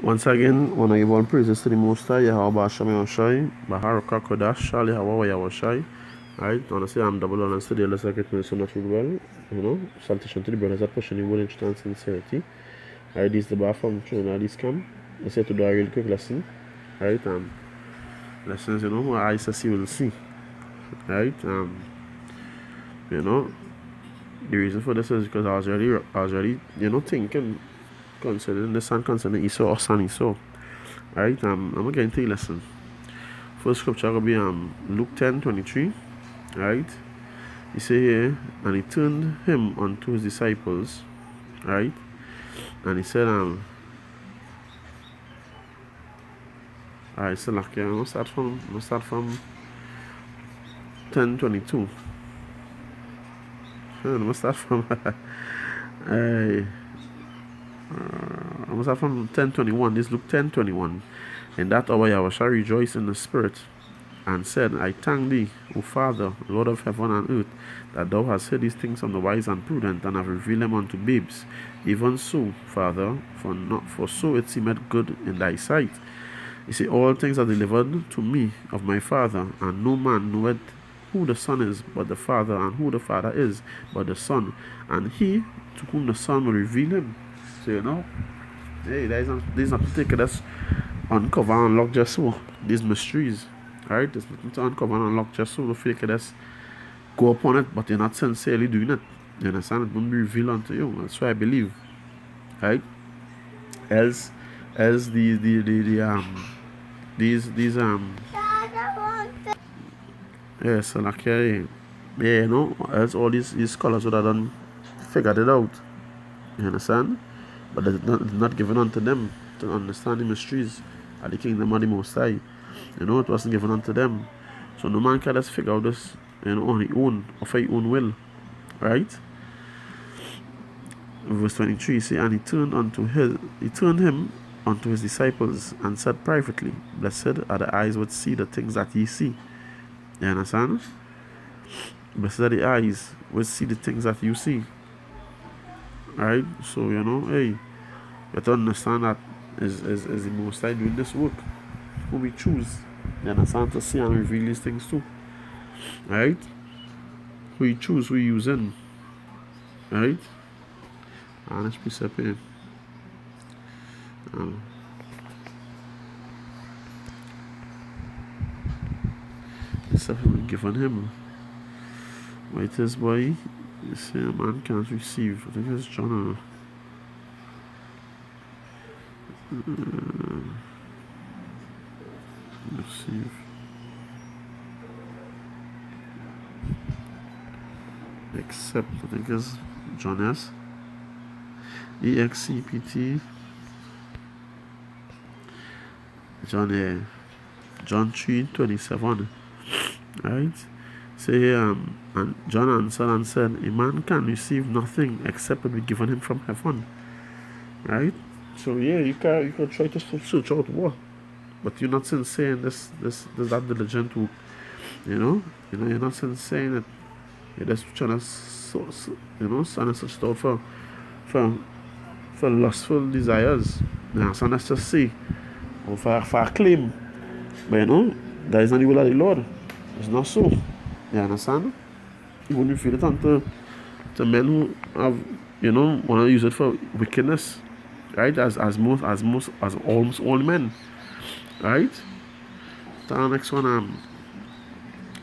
Once again, when I give all praises to the Most High, Yahweh Hashem Yahushai, Baharakah Kodash, Shali Hawaii Yahushai. Alright, honestly, I'm double honest today, let's get me so much well. You know, salutation to the brothers that pushing the word in truth and sincerity. Alright, this is the bar from Trinidad Camp. Let's say to do a real quick lesson. Alright, lessons, you know, what I say you will see. Alright, you know, the reason for this is because I was already, you know, thinking concerning this and concerning Esau or son Esau. Alright, I'm gonna get into the lesson. First scripture will be Luke 10:23. Right? He say here, and he turned him unto his disciples, right? And he said, alright, so like I'm gonna start from 10:22. I'm gonna start from I'm gonna start from 10:21. This Luke 10:21. In that hour Yahweh shall rejoice in the spirit, and said, I thank thee, O Father, Lord of heaven and earth, that thou hast heard these things from the wise and prudent, and have revealed them unto babes. Even so, Father, for so it seemeth good in thy sight. You see, all things are delivered to me of my Father, and no man knoweth who the Son is but the Father, and who the Father is but the Son, and he to whom the Son will reveal him. So you know, hey, there's not to take it as uncover and unlock just so these mysteries. Alright, there's nothing to uncover and unlock just so the fake just go upon it, but you're not sincerely doing it. You understand? It won't be revealed unto you. That's why I believe. Right? Else these yeah, so like yeah, you know, else all these scholars would have done figured it out. You understand? But it's not given unto them to understand the mysteries of the kingdom of the Most High. You know, it wasn't given unto them. So no man can just figure out this, you know, on his own, of his own will. Right? Verse 23 say, and he turned him unto his disciples, and said privately, blessed are the eyes which see the things that ye see. You understand? Blessed are the eyes which see the things that you see. Right? So, you know, hey, you have to understand that is the Most High doing this work. Who we choose. You understand? To see and reveal these things too. Right? Who you choose, who you using. Right? And let's precept here. Precept will be given him. Wait, this boy, you say a man can't receive. I think it's John. Receive. Except, I think it's John S. EXCPT. John 3:27. Right? Say and John answered and said, a man can receive nothing except it be given him from heaven. Right? So yeah, you can try to search out what, but you're not sincere in this that diligent work. You know, you're not sincere in it. You're just trying to stand such out for lustful desires. So let's just say, or for a claim. But you know, that is not the will of the Lord. It's not so. You understand? When you feel it unto men who have, you know, want to use it for wickedness, right? As almost all men, right? The next one,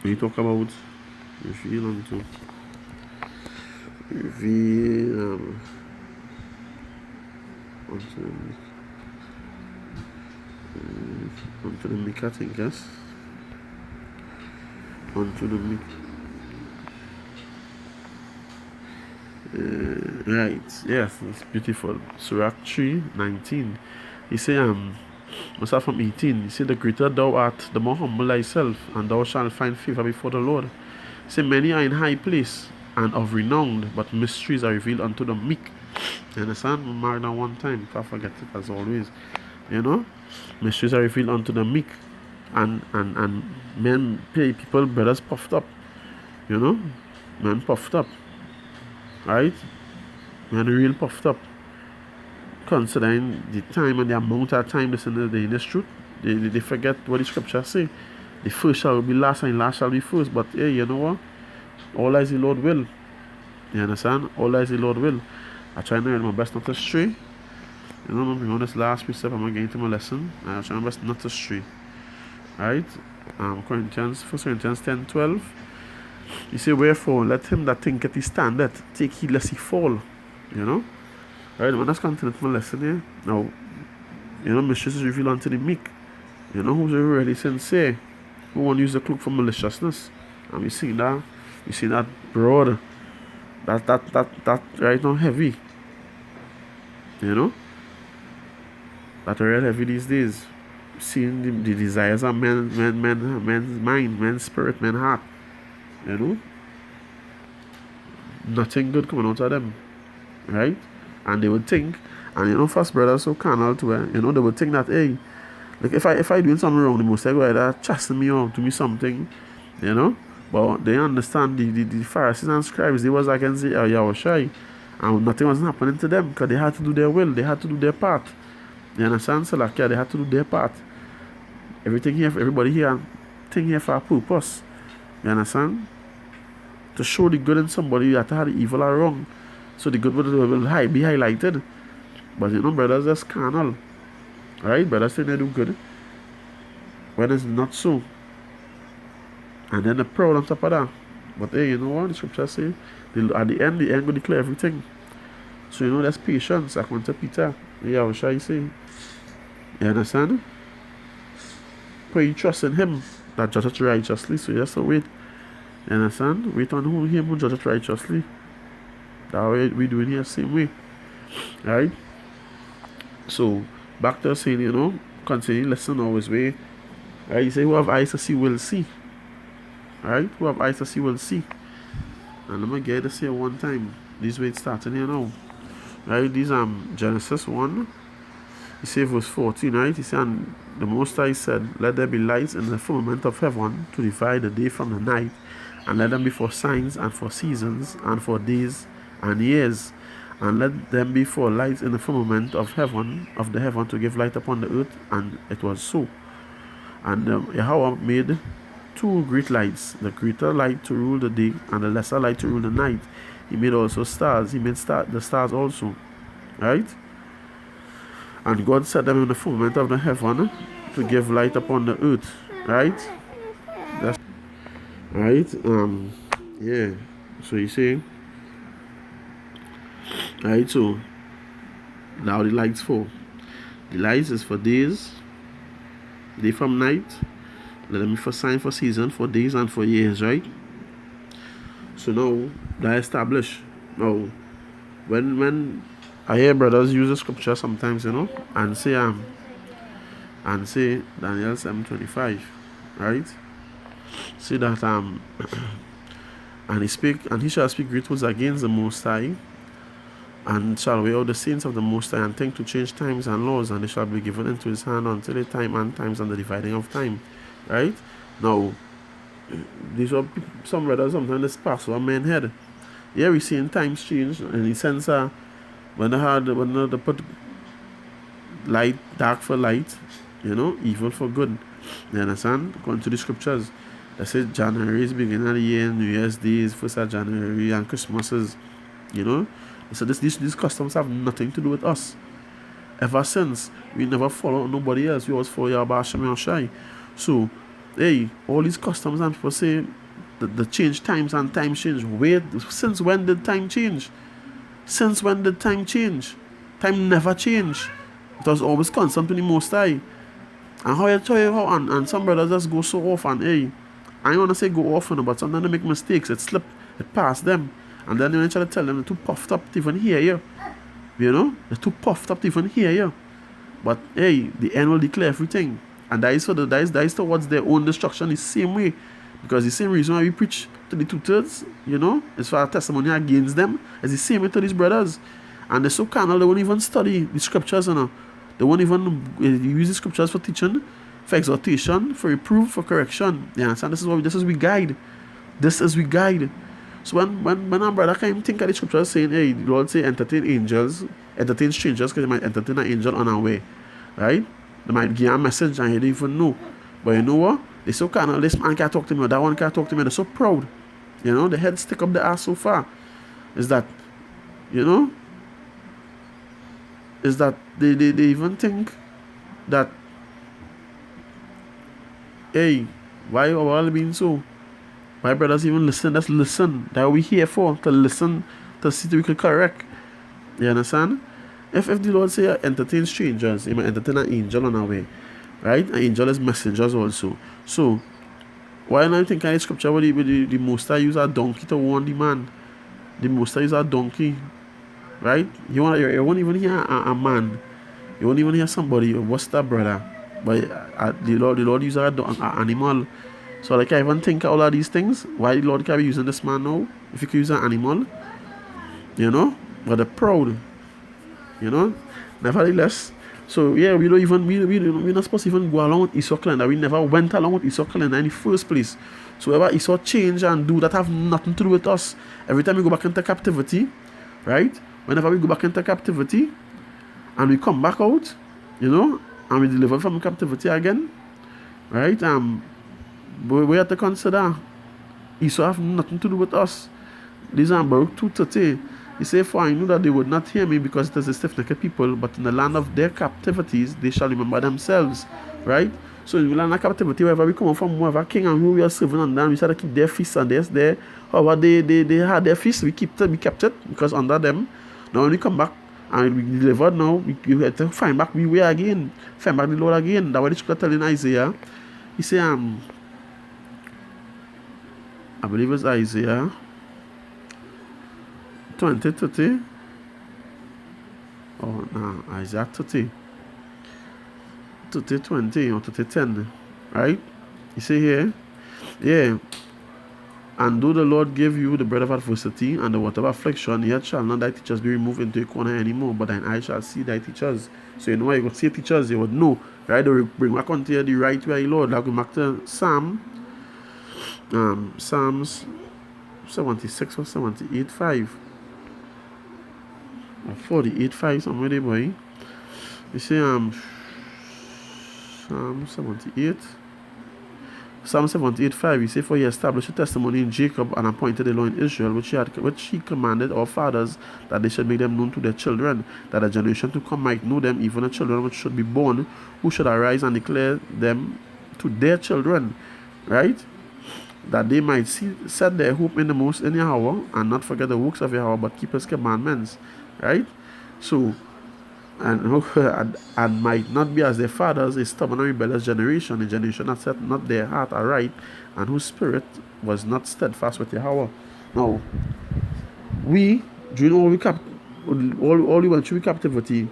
we talk about reveal unto the meek, I think, yes. Unto the meek. Right, yes, it's beautiful. Surah 3:19. He say, what's that from 18? He say, the greater thou art, the more humble thyself, and thou shalt find favor before the Lord. He say, many are in high place and of renown, but mysteries are revealed unto the meek. You understand? We married that one time, can't forget it as always. You know, mysteries are revealed unto the meek, and men pay people, brothers puffed up. You know, men puffed up. Right? Men real puffed up. considering the time and the amount of time this in this truth, they forget what the scriptures say. The first shall be last and last shall be first. But hey, you know what? All as the Lord will. You understand? All as the Lord will. I try to do my best not to stray. You know, on this last precept, I'm going to get into my lesson. I try my best not to stray. Alright? 1 Corinthians 10:12. You say, wherefore, let him that thinketh he standeth take heed lest he fall. You know? Alright, man, let's continue my lesson here. Now, you know, mysteries is revealed unto the meek. You know who's really sincere? Who won't use the cloak for maliciousness? And we see that broad. That right now heavy. You know? That real heavy these days. Seeing the desires of men's mind, men's spirit, men's heart. You know? Nothing good coming out of them. Right? And they would think, and you know, first brothers so carnal to where, you know, they would think that, hey, like if I doing something wrong, the most I go either chasten me or do me something, you know. But they understand the Pharisees and scribes, they was against the Yahushua, and nothing was happening to them because they had to do their will, they had to do their part. You understand? So like, yeah, they had to do their part. Everything here, everybody here, thing here for a purpose. You understand? To show the good in somebody, you have to have the evil or wrong. So the good will be highlighted. But you know, brothers, that's carnal. Right? Brothers think they do good when it's not so. And then the proud on top of that. But hey, you know what the scripture say? At the end will declare everything. So you know, there's patience. According to Peter, yeah, what shall I say? You understand? Put your trust in him that judgeth righteously. So you have to wait. You understand? Wait on him who judgeth righteously. That way we do it here the same way. Right? So back to saying, you know, continue listen always way. Right? You say who have eyes to see will see. Right? Who have eyes to see will see. And I'm gonna get this here one time. This way it's starting here now. Right? These Genesis 1. You say verse 14, right? He said, and the Most High said, let there be lights in the firmament of heaven to divide the day from the night, and let them be for signs and for seasons and for days and years, and let them be for lights in the firmament of the heaven to give light upon the earth. And it was so. And Yahweh made two great lights, the greater light to rule the day and the lesser light to rule the night. He made also stars. He made the stars also. Right? And God set them in the firmament of the heaven to give light upon the earth. Right? That's right. Yeah. So you see. Right, so now the lights for. The lights is for days, day from night. Let them be for sign, for season, for days and for years, right? So now that established. Now when I hear brothers use the scripture sometimes, you know, and say Daniel 7:25, right? Say that and he shall speak great words against the Most High, and shall weigh out the saints of the Most High, and think to change times and laws, and they shall be given into his hand until the time and times and the dividing of time. Right? Now, these are some brothers sometimes this pass over men's head. Yeah, we see in times change, in the sense when they put light, dark for light, you know, evil for good. You understand? According to the scriptures, they say January is beginning of the year, New Year's Day is 1st of January, and Christmas is, you know. So these customs have nothing to do with us. Ever since, we never follow nobody else. We always follow Yahweh Hashem Yahushai. So, hey, all these customs and people say the change times and time change. Wait, since when did time change? Since when did time change? Time never changed. It was always constant to the Most High. And how you tell you how, and some brothers just go so off, and hey, I don't want to say go off, but sometimes they make mistakes. It slip, it pass them. And then you try to tell them they're too puffed up to even hear you. You know? They're too puffed up to even hear you. But hey, the end will declare everything. And that is towards their own destruction the same way. Because the same reason why we preach to the two-thirds, you know, as far as testimony against them, is the same way to these brothers. And they're so carnal, they won't even study the scriptures, you know. They won't even use the scriptures for teaching, for exhortation, for reproof, for correction. You understand? This is we guide. This is we guide. So when our brother came think of the scripture saying, hey, the Lord say entertain angels, entertain strangers, because they might entertain an angel on our way, right? They might give a message and you don't even know. But you know what? They so kind of, this man can't talk to me, or that one can't talk to me. They're so proud. You know, the head stick up the ass so far. Is that, you know, is that they even think that, hey, why are all being so? Why brothers even listen? Let's listen. That we here for, to listen, to see that we can correct. You understand? If the Lord say entertain strangers, he might entertain an angel on our way. Right? An angel is messengers also. So why not think in scripture where the Most High use a donkey to warn the man? The Most High use a donkey. Right? You won't even hear a man. You won't even hear somebody. What's that, brother? But the Lord use an animal. So like I even think of all of these things. Why the Lord can be using this man now? If he could use an animal. You know? But they're proud. You know? Nevertheless. So yeah, we're not supposed to even go along with Esau calendar. We never went along with Esau calendar in the first place. So whatever Esau change and do, that have nothing to do with us. Every time we go back into captivity, right? Whenever we go back into captivity and we come back out, you know, and we deliver from captivity again, right? We have to consider Esau have nothing to do with us. These are Baruch 2:30. He said, for I knew that they would not hear me because it is a stiff-necked people, but in the land of their captivities they shall remember themselves. Right? So in the land of captivity, wherever we come from, wherever king and who we are serving under them, we start to keep their feasts and there. However, they had their feasts, we kept it because under them. Now when we come back and we delivered now, we have to find back we were again. Find back the Lord again. That's what the scripture telling Isaiah. He said, I believe it's Isaiah 20:30. Oh no, Isaiah 30, 20 or 10, right? You see here, yeah. And though the Lord gave you the bread of adversity and the water of affliction, yet shall not thy teachers be removed into a corner anymore, but thine eye shall see thy teachers. So you know why you could see teachers, you would know, right? They will bring back unto you the right way, Lord. Like we back to Psalms 76 or 78:5. 48:5 somewhere there, boy. You see Psalm 78:5. You say, for he established a testimony in Jacob and appointed a law in Israel, which he commanded our fathers, that they should make them known to their children, that a generation to come might know them, even the children which should be born, who should arise and declare them to their children, right? That they might set their hope in the most in Yahweh, and not forget the works of Yahweh, but keep his commandments. Right? So, and might not be as their fathers, a stubborn and rebellious generation, a generation that set not their heart aright, and whose spirit was not steadfast with Yahweh. Now, during all we went through captivity,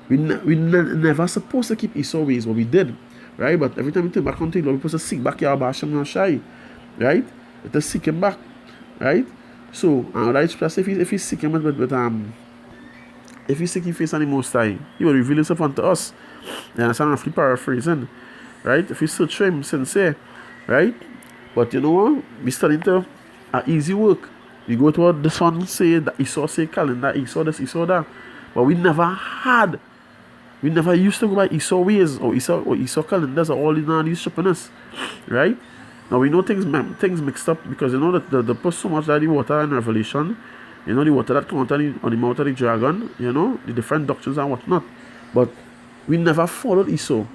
we never supposed to keep Esau ways, what we did, right? But every time we turn back onto the Lord, we're supposed to seek back Yahweh Hashem Shai, right? Let us seek him back, right? So, right, if he's seeking if he seek his face on the Most High, he will reveal himself unto us. You understand? Roughly paraphrasing, right? If we search for him sincere, right? But you know what? We starting to easy work. We go to what the son say, that Esau say calendar, Esau this, Esau that. But we never used to go by Esau ways or Esau calendars or all these stupidness, right? Now we know things mixed up because you know that the put so much that the water in Revelation. You know, the water that comes on the mouth of the dragon, you know, the different doctrines and whatnot. But we never followed Esau.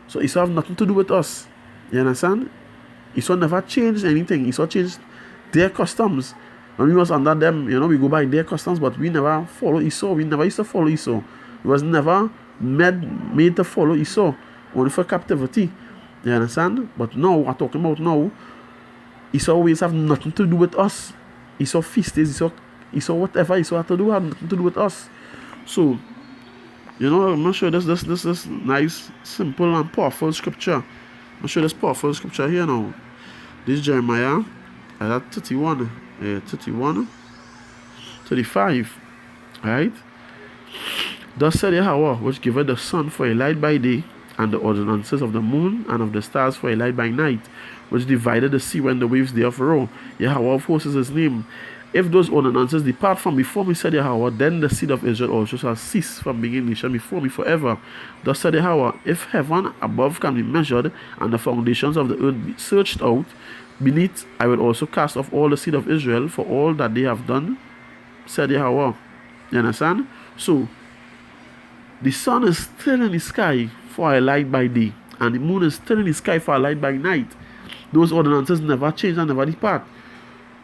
So Esau have nothing to do with us. You understand? Esau never changed anything. Esau changed their customs. When we was under them, you know, we go by their customs, but we never follow Esau. We never used to follow Esau. We was never made to follow Esau. Only for captivity. You understand? But now, what I'm talking about now, Esau always have nothing to do with us. Esau feasts, Esau whatever Esau had to do had nothing to do with us. So, you know, I'm not sure this nice, simple and powerful scripture. I'm sure this powerful scripture here now. This is Jeremiah 31, 35. Right? Thus said Yahweh, which giveth the sun for a light by day, and the ordinances of the moon and of the stars for a light by night, which divided the sea when the waves thereof roll. Yahweh of hosts is his name. if those ordinances depart from before me, said Yahweh, then the seed of Israel also shall cease from being a nation before me forever. Thus said Yahweh, if heaven above can be measured, and the foundations of the earth be searched out, beneath I will also cast off all the seed of Israel for all that they have done, said Yahweh. You understand? So, the sun is still in the sky for a light by day, and the moon is still in the sky for a light by night. Those ordinances never change and never depart.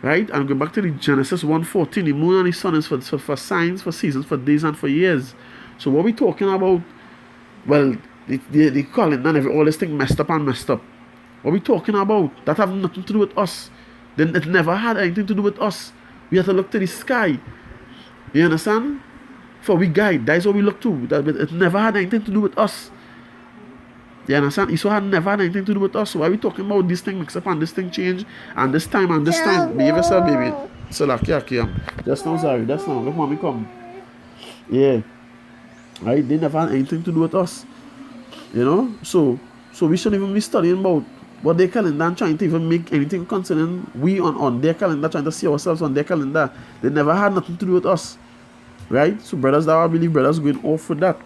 Right? And go back to the Genesis 1:14. The moon and the sun is for signs, for seasons, for days, and for years. So what we talking about? Well, the calendar and all this thing messed up and messed up. What we talking about? That have nothing to do with us. Then it never had anything to do with us. We have to look to the sky. You understand? For we guide. That is what we look to. That it never had anything to do with us. You understand? Esau had never had anything to do with us. So why are we talking about this thing mix up and this thing change and this time and this time? Behave yourself, baby. So like, yeah. Just now, sorry. That's now. Look, mommy come. Yeah. Right? They never had anything to do with us. You know? So we shouldn't even be studying about what their calendar and trying to even make anything concerning we on their calendar, trying to see ourselves on their calendar. They never had nothing to do with us. Right? So brothers, that I believe brothers going off with that.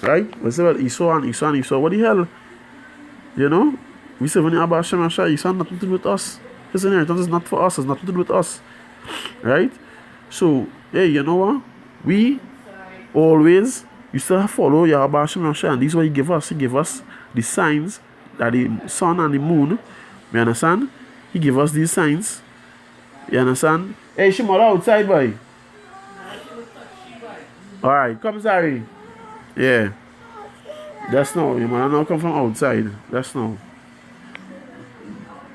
Right? We say, well, Esau. What the hell? You know? We say, when Abba Hashem Esau had nothing to do with us. His inheritance is not for us. It's nothing to do with us. Right? So, hey, you know what? We always used to follow Yahweh Hashem Esau, and this is what he gave us. He gave us the signs that the sun and the moon, you understand? He gave us these signs. You understand? Hey, Shimola outside, boy. Alright, come, sorry. Yeah. That's no. You might not come from outside. That's no.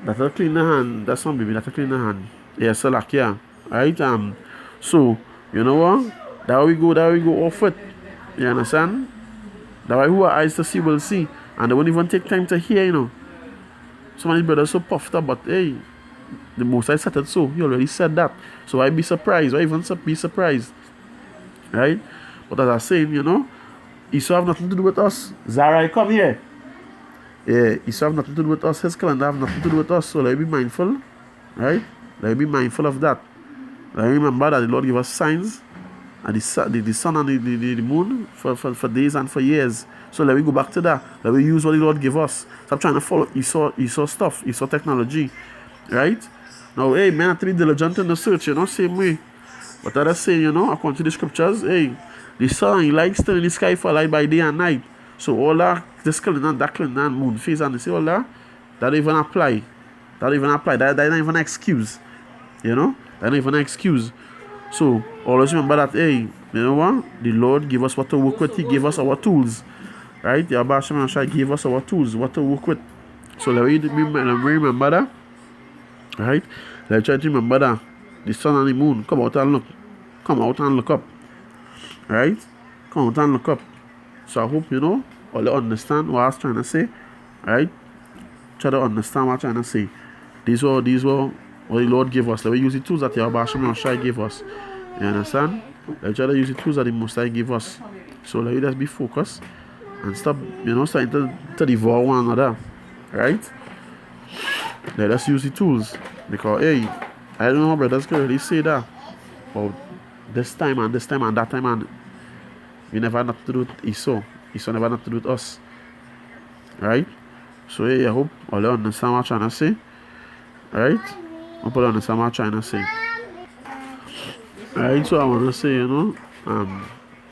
That'll clean the hand. That's not, baby. That'll clean the hand. Yeah, so like, yeah. Alright, so, you know what? That we go off it. You understand? That way who are eyes to see will see. And they won't even take time to hear, you know. So many brothers so puffed up, but hey, the most I said it so. He already said that. So why be surprised? Why even be surprised? Right? But as I saying, you know, Esau have nothing to do with us. Zara, come here. Yeah, Esau have nothing to do with us. His calendar have nothing to do with us. So let me be mindful. Right? Let me be mindful of that. Let me remember that the Lord give us signs. And the sun and the moon for days and for years. So let me go back to that. Let me use what the Lord give us. Stop trying to follow Esau stuff, Esau technology. Right? Now, hey, man, have to be diligent in the search, you know, same way. But that is saying, you know, according to the scriptures, hey, the sun and light still in the sky for light by day and night. So all that, this calendar, that calendar, and moon phase, and they say all that don't even apply. That not even an excuse. You know? That not even an excuse. So always remember that, hey, you know what? The Lord gave us what to work with. He gave us our tools. Right? Yahweh Hashem Shai gave us our tools, what to work with. So let me remember that. Right? Let's try to remember that. The sun and the moon. Come out and look. Come out and look up. Right? Come out and look up. So I hope, you know, all you understand what I was trying to say. Right? Try to understand what I'm trying to say. These were what the Lord gave us. Let me use the tools that Yahweh Hashem Shai gave us. You understand? Let's try to use the tools that the Most High gave us. So let you just be focused and stop, you know, starting to devour one another. Right? Let us use the tools. Because, hey, I don't know how brothers can really say that. But this time and that time, and we never had nothing to do with Esau. Esau never had nothing to do with us. Right? So, hey, I hope all you understand what I'm trying to say. Right? I hope all you understand what I'm trying to say. Alright, so I want to say, you know,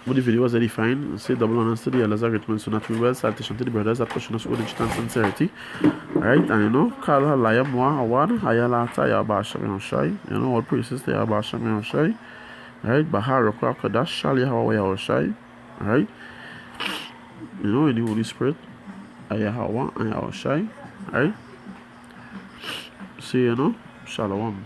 but the video was very fine. Say double honors to the elders, great so not well. Salutation to the brothers that question us with and sincerity. Alright, and you know, Kal Halaya Moa Awad, Hayalata Yahweh Hashem Shai. You know, all praises to Yahweh Hashem Shai. Alright, Bahar Rokwa Kadash, Shal Yahweh Shai. Alright, you know, in the Holy Spirit, Ayahawa and Yahweh Shai. Alright, see, you know, Shalom.